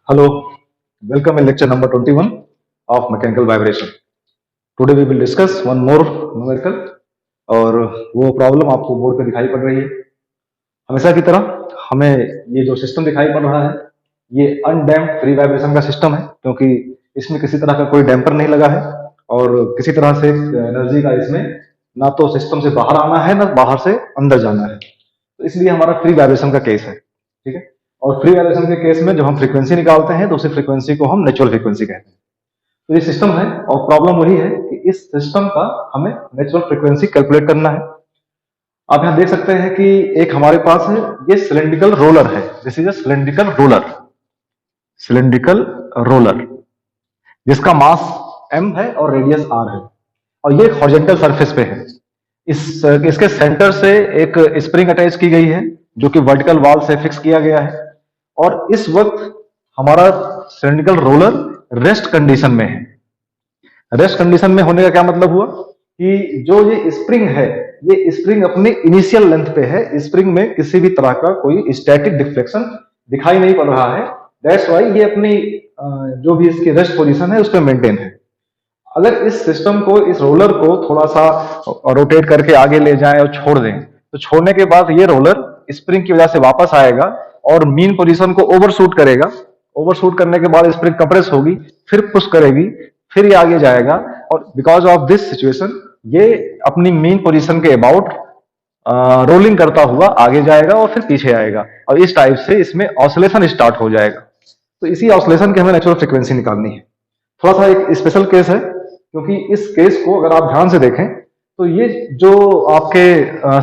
Hello, welcome in lecture number 21 of mechanical vibration. Today we will discuss one more numerical और वो problem आपको board पे दिखाई पड़ रही है। हमेशा की तरह हमें ये जो सिस्टम दिखाई पड़ रहा है ये अनडैम्प्ड फ्री वाइब्रेशन का सिस्टम है, क्योंकि इसमें किसी तरह का कोई डैम्पर नहीं लगा है और किसी तरह से एनर्जी का इसमें ना तो सिस्टम से बाहर आना है ना बाहर से अंदर जाना है, तो इसलिए हमारा फ्री वाइब्रेशन का केस है। ठीक है, और फ्री वाइब्रेशन के केस में जब हम फ्रीक्वेंसी निकालते हैं तो उसी फ्रीक्वेंसी को हम नेचुरल फ्रीक्वेंसी कहते हैं। तो ये सिस्टम है और प्रॉब्लम वही है कि इस सिस्टम का हमें नेचुरल फ्रीक्वेंसी कैलकुलेट करना है। आप यहां देख सकते हैं कि एक हमारे पास है, ये सिलेंड्रिकल रोलर है। This is a cylindrical roller, cylindrical roller जिसका मास m है और रेडियस r है और ये हॉरिजॉन्टल सरफेस पे है। इसके सेंटर से एक स्प्रिंग अटैच की गई है जो कि वर्टिकल वॉल से फिक्स किया गया है और इस वक्त हमारा सिलेंड्रिकल रोलर रेस्ट कंडीशन में है। रेस्ट कंडीशन में होने का क्या मतलब हुआ कि जो ये स्प्रिंग है, ये स्प्रिंग अपनी इनिशियल लेंथ पे है। स्प्रिंग में किसी भी तरह का कोई स्टैटिक डिफ्लेक्शन दिखाई नहीं पड़ रहा है। दैट्स वाई ये अपनी जो भी इसकी रेस्ट पोजीशन है उस पर मेंटेन है। अगर इस सिस्टम को, इस रोलर को थोड़ा सा रोटेट करके आगे ले जाएं और छोड़ दें तो छोड़ने के बाद ये रोलर स्प्रिंग की वजह से वापस आएगा और मीन पोजीशन को ओवरशूट करेगा। ओवरशूट करने के बाद स्प्रिंग कंप्रेस होगी, फिर पुश करेगी, फिर ये आगे जाएगा और बिकॉज ऑफ दिस सिचुएशन ये अपनी मीन पोजीशन के अबाउट रोलिंग करता हुआ आगे जाएगा और फिर पीछे आएगा और इस टाइप से इसमें ऑसिलेशन स्टार्ट हो जाएगा। तो इसी ऑसिलेशन की हमें नेचुरल फ्रीक्वेंसी निकालनी है। थोड़ा सा एक स्पेशल केस है, क्योंकि इस केस को अगर आप ध्यान से देखें तो ये जो आपके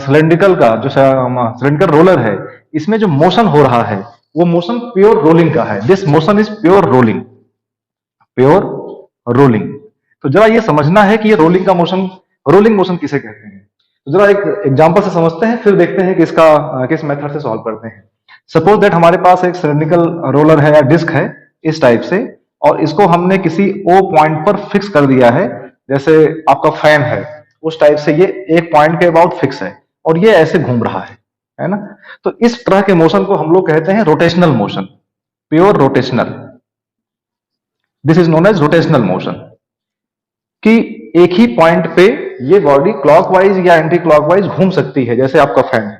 सिलेंड्रिकल का जो सिलेंड्रिकल रोलर है, इसमें जो मोशन हो रहा है वो मोशन प्योर रोलिंग का है। This motion is pure rolling, pure rolling. तो जरा ये समझना है कि ये रोलिंग का मोशन, रोलिंग मोशन किसे कहते हैं। तो जरा एक एग्जांपल से समझते हैं, फिर देखते हैं कि इसका किस मेथड से सॉल्व करते हैं। सपोज दैट हमारे पास एक सिलेंड्रिकल रोलर है या डिस्क है इस टाइप से, और इसको हमने किसी O पॉइंट पर फिक्स कर दिया है। जैसे आपका फैन है उस टाइप से ये एक पॉइंट के अबाउट फिक्स है और ये ऐसे घूम रहा है ना। तो इस तरह के मोशन को हम लोग कहते हैं rotational motion, pure rotational. This is known as rotational motion, कि एक ही पॉइंट पे ये बॉडी क्लॉकवाइज या एंटी क्लॉकवाइज घूम सकती है, जैसे आपका फैन है।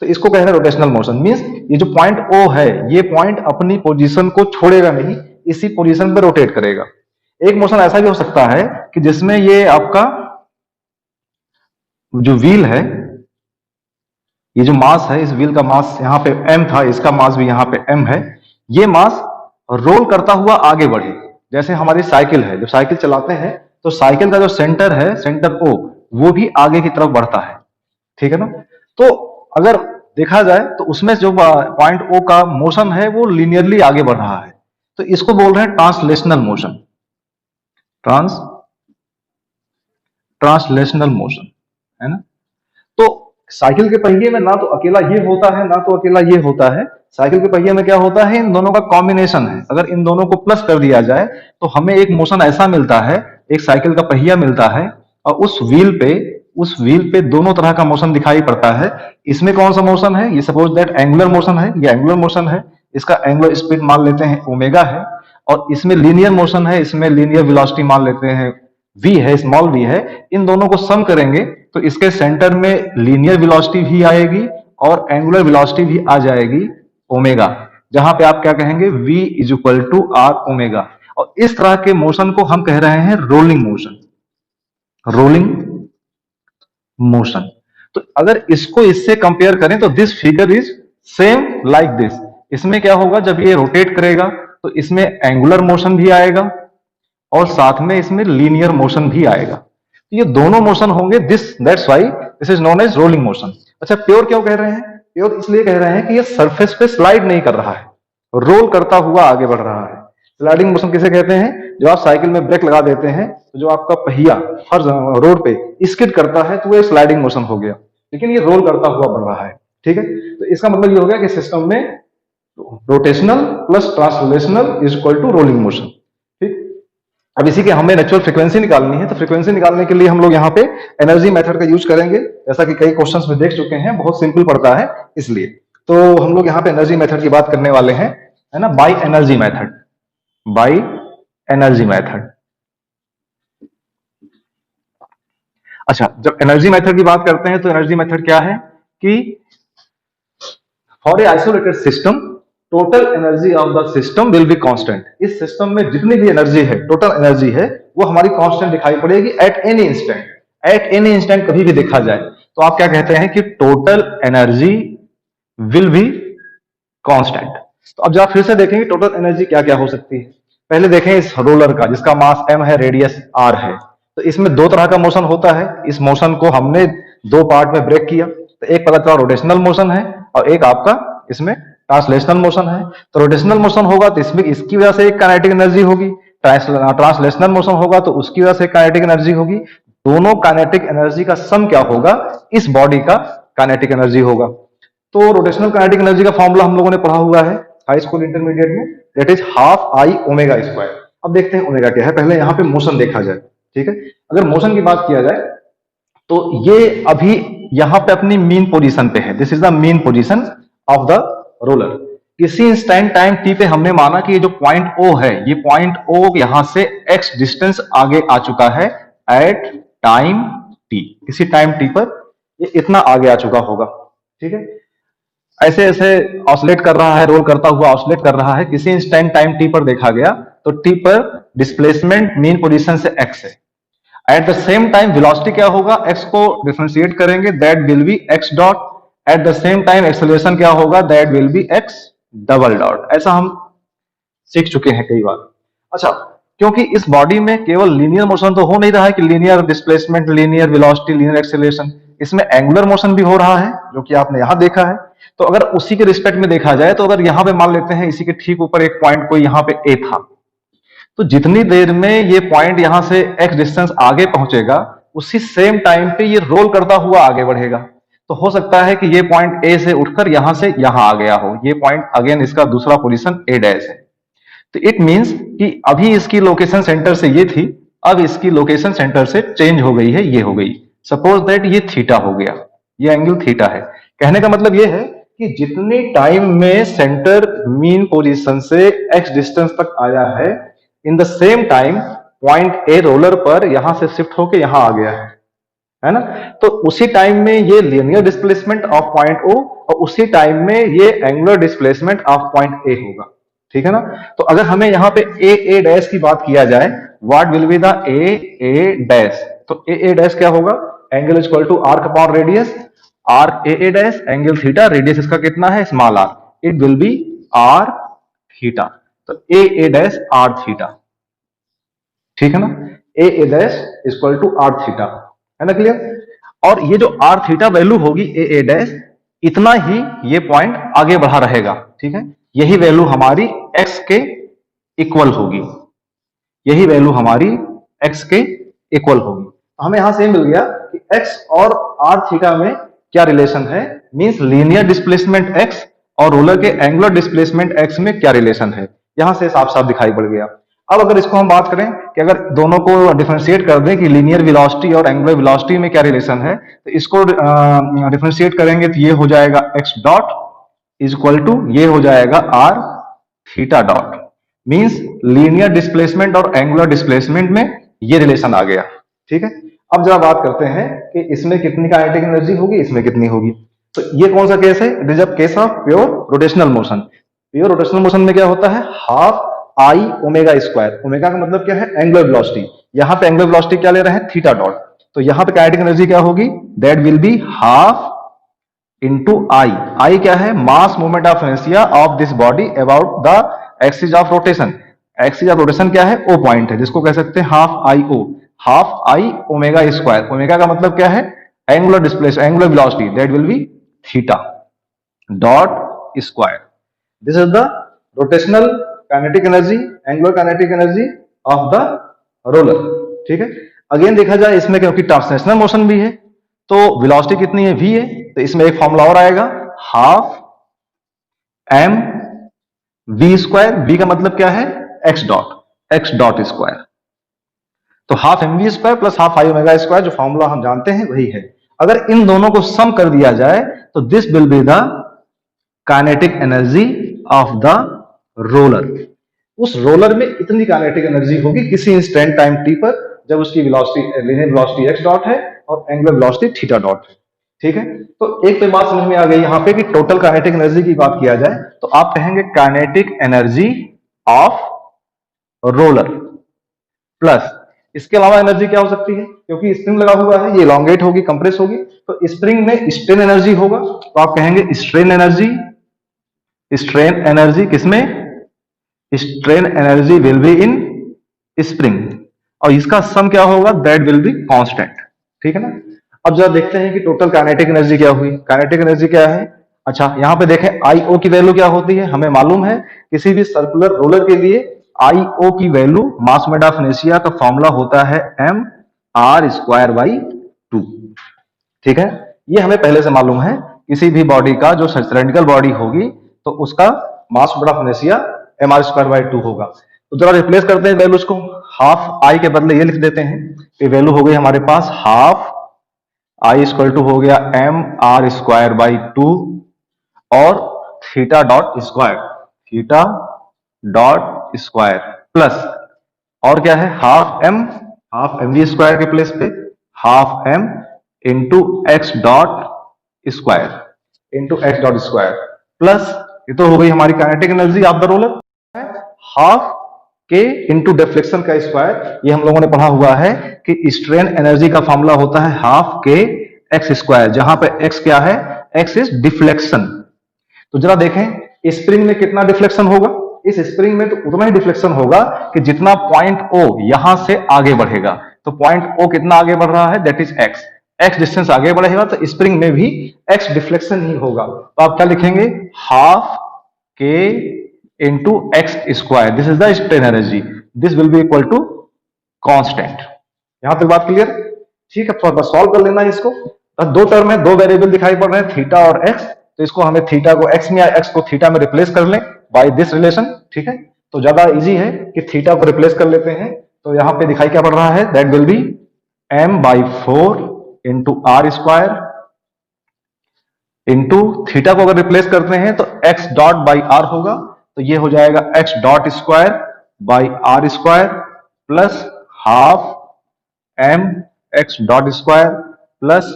तो इसको कहते हैं रोटेशनल मोशन। मींस ये जो पॉइंट O है ये पॉइंट अपनी पोजीशन को छोड़ेगा नहीं, इसी पोजीशन पे रोटेट करेगा। एक मोशन ऐसा भी हो सकता है कि जिसमें ये आपका जो व्हील है, ये जो मास है, इस व्हील का मास यहाँ पे m था, इसका मास भी यहाँ पे m है। ये मास रोल करता हुआ आगे बढ़े। जैसे हमारी साइकिल है, जब साइकिल चलाते हैं तो साइकिल का जो सेंटर है, सेंटर O, वो भी आगे की तरफ बढ़ता है। ठीक है ना। तो अगर देखा जाए तो उसमें जो पॉइंट O का मोशन है वो लीनियरली आगे बढ़ रहा है, तो इसको बोल रहे हैं ट्रांसलेशनल मोशन। ट्रांसलेशनल मोशन है ना। तो साइकिल के पहिए में ना तो अकेला ये होता है ना तो अकेला ये होता है। साइकिल के पहिए में क्या होता है, इन दोनों का कॉम्बिनेशन है। अगर इन दोनों को प्लस कर दिया जाए तो हमें एक मोशन ऐसा मिलता है, एक साइकिल का पहिया मिलता है और उस व्हील पे दोनों तरह का मोशन दिखाई पड़ता है। इसमें कौन सा मोशन है, ये सपोज दैट एंगुलर मोशन है, ये एंगुलर मोशन है, इसका एंगुलर स्पीड मान लेते हैं ओमेगा है। और इसमें लीनियर मोशन है, इसमें लीनियर वेलोसिटी मान लेते हैं v है, स्मॉल v है। इन दोनों को सम करेंगे तो इसके सेंटर में लीनियर वेलोसिटी भी आएगी और एंगुलर वेलोसिटी भी आ जाएगी ओमेगा, जहां पे आप क्या कहेंगे, v is equal to r omega. और इस तरह के मोशन को हम कह रहे हैं रोलिंग मोशन, रोलिंग मोशन। तो अगर इसको इससे कंपेयर करें तो this figure is same like this. इसमें क्या होगा, जब ये रोटेट करेगा तो इसमें एंगुलर मोशन भी आएगा और साथ में इसमें लीनियर मोशन भी आएगा। तो ये दोनों मोशन होंगे। That's why this is known as rolling motion. अच्छा, प्योर क्यों कह रहे हैं? प्योर इसलिए कह रहे हैं कि ये सरफेस पे स्लाइड नहीं कर रहा है, रोल करता हुआ आगे बढ़ रहा है। स्लाइडिंग मोशन किसे कहते हैं? जब आप साइकिल में ब्रेक लगा देते हैं तो जो आपका पहिया हर रोड पे स्किड करता है तो वो स्लाइडिंग मोशन हो गया, लेकिन ये रोल करता हुआ बढ़ रहा है। ठीक है, तो इसका मतलब ये हो गया कि सिस्टम में rotational plus translational is equal to rolling motion. ठीक, अब इसी के हमें नेचुरल फ्रीक्वेंसी निकालनी है। तो फ्रीक्वेंसी निकालने के लिए हम लोग यहाँ पे एनर्जी मेथड का यूज करेंगे, जैसा कि कई क्वेश्चंस में देख चुके हैं, बहुत सिंपल पड़ता है इसलिए। तो हम लोग यहाँ पे एनर्जी मेथड की बात करने वाले हैं, है ना, by energy method. By energy method. अच्छा, जब एनर्जी मेथड की बात करते हैं तो एनर्जी मेथड क्या है कि for a isolated system total energy of the system will be constant. इस सिस्टम में जितनी भी एनर्जी है, टोटल एनर्जी है, वो हमारी कांस्टेंट दिखाई पड़ेगी at any instant. At any instant कभी भी देखा जाए तो आप क्या कहते हैं कि total energy will be constant. तो अब जब फिर से देखेंगे टोटल एनर्जी क्या क्या हो सकती है। पहले देखें इस रोलर का, जिसका मास m है, रेडियस r है। तो इसमें दो तरह का मोशन होता है। इस मोशन को हमने दो पार्ट में ब्रेक किया। तो एक पता चला रोटेशनल मोशन है और एक आपका इसमें ट्रांसलेशनल मोशन है। तो रोटेशनल मोशन होगा तो इसमें इसकी वजह से एक काइनेटिक एनर्जी होगी, ट्रांसलेशनल मोशन होगा तो उसकी वजह से काइनेटिक एनर्जी होगी। दोनों काइनेटिक एनर्जी का सम क्या होगा, इस बॉडी का काइनेटिक एनर्जी होगा। तो रोटेशनल काइनेटिक एनर्जी का फॉर्मूला हम लोगों ने पढ़ा हुआ है हाई स्कूल इंटरमीडिएट में, that is half I omega square. अब देखते हैं ओमेगा क्या है। पहले यहाँ पे मोशन देखा जाए, ठीक है। अगर मोशन की बात किया जाए तो ये अभी यहां पे अपनी मीन पोजीशन पे है। This is the mean position of the roller. किसी इंस्टेंट टाइम टी पे हमने माना कि ये जो पॉइंट ओ है, ये पॉइंट ओ यहां से एक्स डिस्टेंस आगे आ चुका है एट टाइम टी। किसी टाइम टी पर ये इतना आगे आ चुका होगा, ठीक है। ऐसे ऐसे ऑसिलेट कर रहा है, रोल करता हुआ ऑसिलेट कर रहा है। किसी इंस्टेंट टाइम टी पर देखा गया तो टी पर डिस्प्लेसमेंट मीन पोजीशन से एक्स है। At the same time velocity क्या होगा, x को डिफरेंशिएट करेंगे, that will B x dot. At the same time acceleration क्या होगा, that will B x double dot. ऐसा हम सीख चुके हैं कई बार। अच्छा, क्योंकि इस बॉडी में केवल लीनियर मोशन तो हो नहीं रहा है कि linear displacement, linear velocity, linear acceleration, इसमें एंगुलर मोशन भी हो रहा है, जो कि आपने यहां देखा है। तो अगर उसी के रिस्पेक्ट में देखा जाए तो अगर यहां पे मान लेते हैं इसी के ठीक ऊपर एक पॉइंट कोई यहां पे ए था, तो जितनी देर में ये पॉइंट यहां से x डिस्टेंस आगे पहुंचेगा, उसी सेम टाइम पे ये रोल करता हुआ आगे बढ़ेगा। तो हो सकता है कि ये पॉइंट ए से उठकर यहां से यहां आ गया हो। ये पॉइंट अगेन इसका दूसरा पोजीशन ए डैश है। तो इट मींस कि अभी इसकी लोकेशन सेंटर से ये थी, अब इसकी लोकेशन सेंटर से चेंज हो गई है, ये हो गई। सपोज दैट ये थीटा हो गया, ये एंगल थीटा है। कहने का मतलब ये है कि जितनी टाइम में सेंटर मीन पोजीशन से एक्स डिस्टेंस तक आया है, in the same time point a roller पर यहां से शिफ्ट होकर यहां आ गया है ना। तो उसी टाइम में ये linear displacement of point O और उसी टाइम में ये angular displacement of point A होगा, ठीक है ना। तो अगर हमें यहाँ पे ए डैश की बात किया जाए, what will be the a dash, तो ए डैश क्या होगा, angle is equal to arc upon radius. Arc a dash angle theta, radius इसका कितना है, small r, it will be r theta. तो ए डैश आर थीटा, ठीक है ना। A dash equal to r theta, है ना, क्लियर। और ये जो आर थीटा वैल्यू होगी ए डैश, इतना ही ये पॉइंट आगे बढ़ा रहेगा, ठीक है। यही वैल्यू हमारी एक्स के इक्वल होगी, यही वैल्यू हमारी एक्स के इक्वल होगी। हमें यहां से मिल गया कि एक्स और आर थीटा में क्या रिलेशन है, मींस लीनियर डिस्प्लेसमेंट एक्स और रोलर के एंगुलर डिस्प्लेसमेंट एक्स में क्या रिलेशन है। यहां से साफ साफ दिखाई पड़ गया। अब अगर इसको हम बात करें कि अगर दोनों को डिफरेंशिएट कर दें कि लीनियर वेलोसिटी और एंगुलर वेलोसिटी में क्या रिलेशन है, तो इसको डिफरेंशिएट करेंगे तो ये हो जाएगा x dot is equal to, ये हो जाएगा R theta dot. Means linear displacement और एंगुलर डिस्प्लेसमेंट में ये रिलेशन आ गया, ठीक है। अब जरा बात करते हैं कि इसमें कितनी काइनेटिक एनर्जी होगी, इसमें कितनी होगी। तो ये कौन सा केस है, it is a case of pure rotational motion. Pure rotational motion में क्या होता है, half I omega square. Omega का मतलब क्या है, एंगुलर वेलोसिटी। यहां पे एंगुलर वेलोसिटी क्या ले रहे हैं, थीटा डॉट। तो यहां पे काइनेटिक एनर्जी क्या होगी, that will be half into I. I क्या है, mass moment of inertia of this body about the axis of rotation. Axis of rotation क्या है, ओ पॉइंट है, जिसको कह सकते हैं half I O, half I omega square. Omega का मतलब क्या है, angular displace, angular velocity, that will be theta dot square. This is the rotational kinetic energy, angular kinetic energy of the roller, ठीक है। अगेन देखा जाए इसमें क्योंकि ट्रांसलेशनल मोशन भी है, तो वेलोसिटी कितनी है, v है। तो इसमें एक फॉर्मूला और आएगा, half M V square. v का मतलब क्या है, x डॉट स्क्वायर। तो half M V square plus half I omega square, जो फॉर्मूला हम जानते हैं वही है। अगर इन दोनों को सम कर दिया जाए तो this will be the kinetic energy of the roller. उस रोलर में इतनी काइनेटिक एनर्जी होगी किसी इंस्टेंट टाइम टी पर, जब उसकी velocity linear velocity x dot है और एंगुलर वेलोसिटी थीटा डॉट है। ठीक है, तो एक तो बात समझ में आ गई यहाँ पे कि टोटल काइनेटिक एनर्जी की बात किया जाए तो आप कहेंगे kinetic energy of roller plus इसके अलावा एनर्जी क्या हो सकती है, क्योंकि स्प्रिंग लगा हुआ है, ये इलोंगेट होगी, कंप्रेस होगी, तो स्प्रिंग में स्ट्रेन एनर्जी होगा, तो आप कहेंगे स्ट्रेन एनर्जी। स्ट्रेन एनर्जी किसमें? Strain energy will be in spring, और इसका सम क्या होगा? That will be constant. ठीक है ना। अब जरा देखते हैं कि टोटल काइनेटिक एनर्जी क्या हुई। काइनेटिक एनर्जी क्या है? अच्छा, यहां पे देखें आई ओ की वैल्यू क्या होती है, हमें मालूम है किसी भी सर्कुलर रोलर के लिए आई ओ की value mass moment of inertia का फॉर्मूला होता है एम आर स्क्वायर बाई 2। ठीक है, ये हमें पहले से मालूम है। किसी भी बॉडी का जो सिलेंड्रिकल बॉडी होगी तो उसका mass moment of inertia M R square by 2 होगा। तो जरा रिप्लेस करते हैं वैल्यूज को, हाफ आई के बदले ये लिख देते हैं, ये वैल्यू हो गई हमारे पास हाफ आई इक्वल टू हो गया एम आर स्क्वायर बाई 2 और theta dot square, theta dot square plus और क्या है हाफ एम वी स्क्वायर के प्लेस पे half M into X dot square plus ये तो हो गई हमारी kinetic energy of the roller, half के इंटू डिफ्लेक्शन का स्क्वायर। ये हम लोगों ने पढ़ा हुआ है कि स्ट्रेन एनर्जी का फॉर्मूला होता है हाफ के एक्स स्क्वायर, जहां पे एक्स क्या है? X is deflection. तो जरा देखें स्प्रिंग में कितना डिफ्लेक्शन होगा। इस स्प्रिंग में तो उतना ही डिफ्लेक्शन होगा कि जितना पॉइंट ओ यहां से आगे बढ़ेगा। तो पॉइंट ओ कितना आगे बढ़ रहा है? That is x. X distance आगे बढ़ेगा तो स्प्रिंग में भी एक्स डिफ्लेक्शन ही होगा। तो आप क्या लिखेंगे? हाफ के into X square, this is the strain energy, this will be equal to constant. यहां तक बात क्लियर? ठीक है, थोड़ा सॉल्व कर लेना इसको। दो टर्म है, दो वेरिएबल दिखाई पड़ रहे हैं थीटा और एक्स, तो इसको हमें थीटा को एक्स में या एक्स को थीटा में रिप्लेस कर लें बाय दिस रिलेशन। ठीक है, तो ज्यादा इजी है कि थीटा को रिप्लेस कर लेते हैं। तो यहां पे दिखाई क्या पड़ रहा है? That will be M by 4 into R square into theta को अगर रिप्लेस करते हैं तो एक्स डॉट बाई आर होगा, तो ये हो जाएगा x dot square by r square plus half m x dot square plus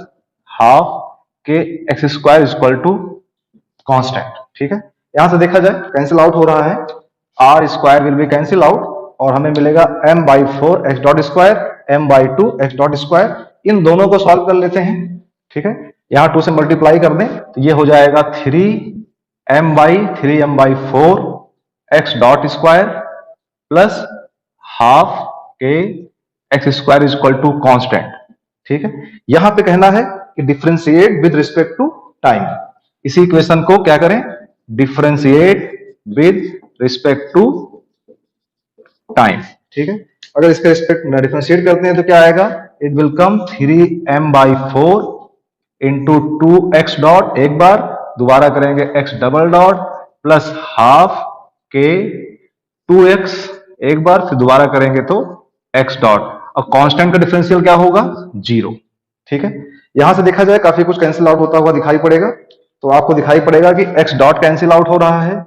half k x square equal to constant. ठीक है, यहां से देखा जाए कैंसिल आउट हो रहा है, r square will be cancel out और हमें मिलेगा m by 4 x dot square m by 2 x dot square. इन दोनों को सॉल्व कर लेते हैं। ठीक है, यहां 2 से मल्टीप्लाई कर दें तो ये हो जाएगा 3m by 4 x dot square plus half k x square is equal to constant. ठीक है, यहां पे कहना है कि differentiate with respect to time. इसी इक्वेशन को क्या करें? Differentiate with respect to time. ठीक है, अगर इसके रिस्पेक्ट में डिफरेंशिएट करते हैं तो क्या आएगा? It will come 3m by 4 into 2x dot, एक बार दोबारा करेंगे x double dot plus half के 2x, एक बार फिर दोबारा करेंगे तो x डॉट, और कांस्टेंट का डिफरेंशियल क्या होगा? 0। ठीक है, यहां से देखा जाए काफी कुछ कैंसिल आउट होता हुआ दिखाई पड़ेगा, तो आपको दिखाई पड़ेगा कि x डॉट कैंसिल आउट हो रहा है।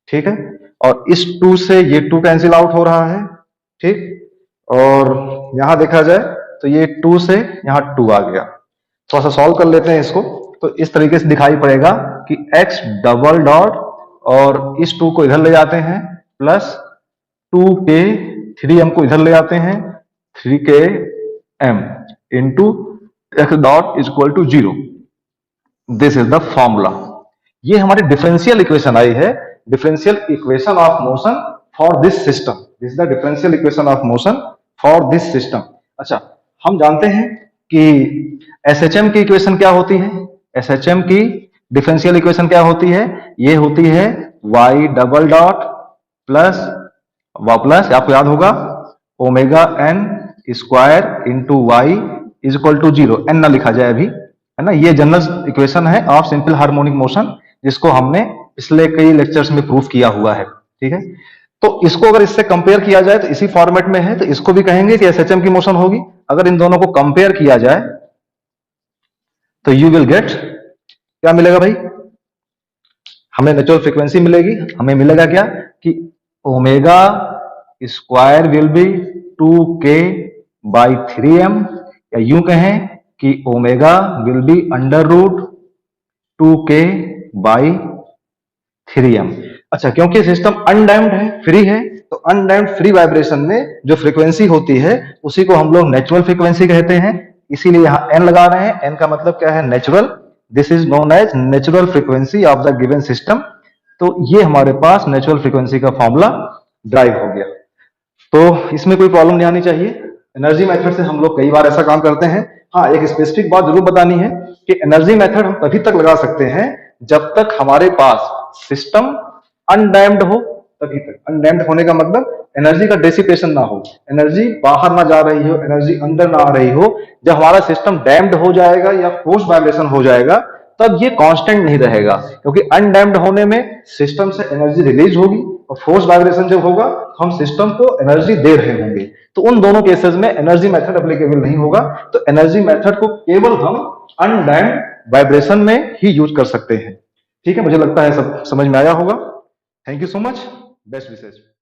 ठीक है, और इस 2 से ये 2 कैंसिल आउट हो रहा है। ठीक, और यहां देखा जाए तो ये 2 से यहां 2 आ गया। थोड़ा सा सॉल्व कर लेते हैं इसको, तो इस तरीके से दिखाई पड़ेगा कि x डबल डॉट और इस 2 को इधर ले जाते हैं प्लस 2 के 3m को इधर ले जाते हैं 3 के m into X dot is equal to 0। This is the formula. ये हमारी डिफरेंशियल इक्वेशन आई है, differential equation of motion for this system. This is the differential equation of motion for this system. अच्छा, हम जानते हैं कि एसएचएम की इक्वेशन क्या होती है? एसएचएम की डिफरेंशियल इक्वेशन क्या होती है? ये होती है y डबल डॉट प्लस आपको याद होगा omega N square into Y is equal to 0। N ना लिखा जाए अभी, है ना। ये जनरल इक्वेशन है ऑफ सिंपल हार्मोनिक मोशन, जिसको हमने पिछले कई लेक्चर्स में प्रूफ किया हुआ है। ठीक है, तो इसको अगर इससे कंपेयर किया जाए तो इसी फॉर्मेट में है, तो इसको भी कहेंगे कि एसएचएम की मोशन होगी। अगर इन दोनों को कंपेयर किया जाए तो यू विल गेट, क्या मिलेगा भाई? हमें नेचुरल फ्रीक्वेंसी मिलेगी, हमें मिलेगा क्या कि omega square will B 2k/3m, या यूं कहें कि ओमेगा विल बी √2k/3m। अच्छा, क्योंकि सिस्टम अनडैम्प्ड है, फ्री है, तो अनडैम्प्ड फ्री वाइब्रेशन में जो फ्रीक्वेंसी होती है उसी को हम लोग नेचुरल फ्रीक्वेंसी कहते हैं। इसीलिए यहां n लगा रहे हैं। n का मतलब क्या है? Natural. This is known as natural frequency of the given system. तो ये हमारे पास नेचुरल फ्रीक्वेंसी का फॉर्मूला ड्राइव हो गया। तो इसमें कोई प्रॉब्लम नहीं आनी चाहिए। एनर्जी मेथड से हम लोग कई बार ऐसा काम करते हैं। हाँ, एक स्पेसिफिक बात जरूर बतानी है कि एनर्जी मेथड हम तभी तक लगा सकते हैं जब तक हमारे पास सिस्टम अनडैम्ड हो, तभी तक। अनडैम्ड होने का मतलब एनर्जी का डेसिपेशन ना हो, एनर्जी बाहर ना जा रही हो, एनर्जी अंदर ना आ रही हो। जब हमारा सिस्टम डैम्ड हो जाएगा या फोर्स वाइब्रेशन हो जाएगा, तब ये कांस्टेंट नहीं रहेगा, क्योंकि अनडैम्ड होने में सिस्टम से एनर्जी रिलीज होगी और फोर्स वाइब्रेशन जब होगा तो हम सिस्टम को एनर्जी दे रहे होंगे। तो उन दोनों केसेस में एनर्जी मेथड एप्लीकेबल नहीं होगा। तो एनर्जी मेथड को केवल हम अनडैम्ड वाइब्रेशन में ही यूज कर सकते हैं। ठीक है, मुझे लगता है सब समझ में आया होगा। Thank you so much. Best wishes.